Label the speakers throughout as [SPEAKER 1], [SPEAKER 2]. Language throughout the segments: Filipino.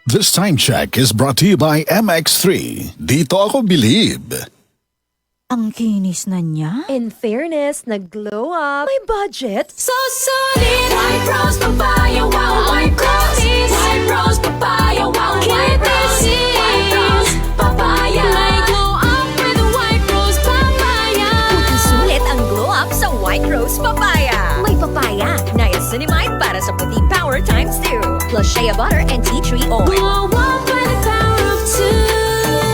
[SPEAKER 1] This time check is brought to you by MX3. Dito ako believe.
[SPEAKER 2] Ang kinis na niya.
[SPEAKER 3] In fairness, nag-glow up. May budget.
[SPEAKER 4] So solid. White Rose Papaya, wow. White Rose. White Rose Papaya, wow. White Rose. White Rose Papaya. May glow up with White Rose Papaya.
[SPEAKER 3] Puti sulit ang glow up sa White Rose Papaya. May papaya, niacinamide para sa puti power times 2. Plus shea butter and tea tree oil.
[SPEAKER 4] Glow up with the power of 2.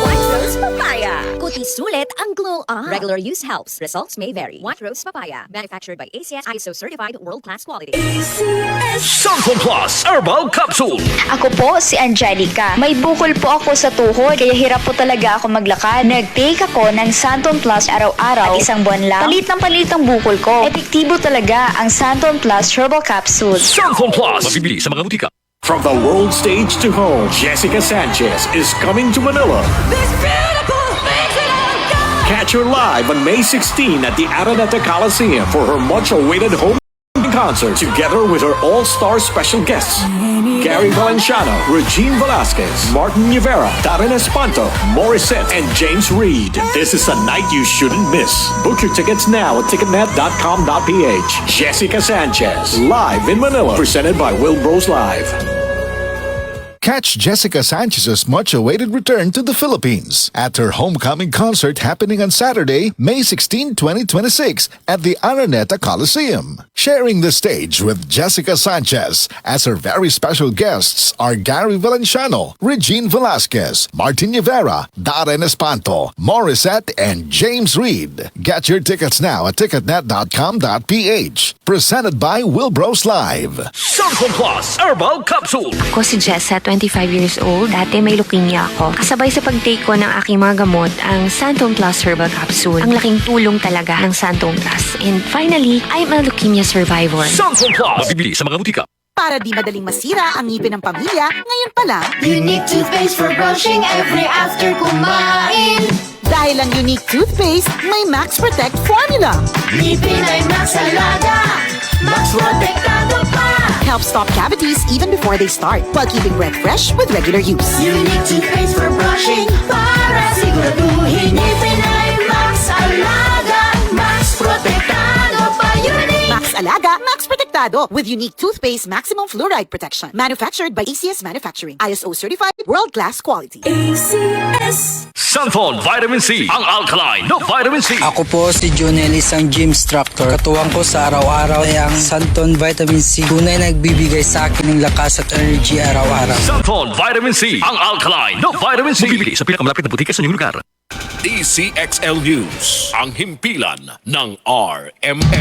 [SPEAKER 3] White Rose Papaya. Puti sulit ang glow up. Regular use helps. Results may vary. White Rose Papaya. Manufactured by ACS ISO certified world-class quality.
[SPEAKER 5] Samson Plus Herbal Capsule.
[SPEAKER 6] Ako po si Angelica. May bukol po ako sa tuhod, kaya hirap po talaga ako maglakad. Nag-take ako ng Santon Plus araw-araw at isang buwan lang. Palit ang bukol ko. Epektibo talaga ang Santon Plus Herbal Capsule.
[SPEAKER 5] Samson Plus. Mabibili sa mga butika.
[SPEAKER 7] From the world stage to home, Jessica Sanchez is coming to Manila.
[SPEAKER 4] This beautiful things that I've got.
[SPEAKER 7] Catch her live on May 16 at the Araneta Coliseum for her much-awaited home concert, together with her all-star special guests, Gary Valenciano, Regine Velasquez, Martin Rivera, Darren Espanto, Morissette, and James Reid. This is a night you shouldn't miss. Book your tickets now at ticketnet.com.ph. Jessica Sanchez, live in Manila, presented by Wilbros Live.
[SPEAKER 1] Catch Jessica Sanchez's much-awaited return to the Philippines at her homecoming concert happening on Saturday, May 16, 2026 at the Araneta Coliseum. Sharing the stage with Jessica Sanchez as her very special guests are Gary Valenciano, Regine Velasquez, Martin Rivera, Darren Espanto, Morissette, and James Reid. Get your tickets now at ticketnet.com.ph. Presented by Wilbros Live.
[SPEAKER 5] Samson Plus Herbal Capsule.
[SPEAKER 8] Ako si Jessa, 25 years old. Dati may leukemia ako. Kasabay sa pag-take ko ng aking mga gamot, ang Santon Plus Herbal Capsule. Ang laking tulong talaga ng Santon Plus. And finally, I'm a leukemia survivor.
[SPEAKER 5] Samson Plus. Mabibili sa mga butika.
[SPEAKER 2] Para di madaling masira ang ngipin ng pamilya, ngayon pa lang,
[SPEAKER 4] Unique toothpaste for brushing every after kumain.
[SPEAKER 2] dahil ang unique toothpaste, may Max Protect formula.
[SPEAKER 4] Ngipin ay Max Alaga. Max Protektado pa.
[SPEAKER 2] Helps stop cavities even before they start, while keeping breath fresh with regular use.
[SPEAKER 4] Unique toothpaste for brushing para siguraduhin. Ngipin ay Max Alaga. Max Protektado pa. Unique.
[SPEAKER 2] Max Alaga, Max Protectado with unique toothpaste maximum fluoride protection. Manufactured by ACS Manufacturing. ISO certified world-class quality.
[SPEAKER 4] ACS.
[SPEAKER 5] Santon Vitamin C. Ang alkaline na Vitamin C.
[SPEAKER 9] Ako po si Junel, isang gym instructor. Katuwang ko sa araw-araw ay ang Santon Vitamin C. Tunay nagbibigay sa akin ng lakas at energy araw-araw.
[SPEAKER 5] Santon Vitamin C. Ang alkaline na Vitamin C. Mabibili sa pinakamalapit na butika sa inyong lugar.
[SPEAKER 10] DCXL News, ang himpilan ng RMN.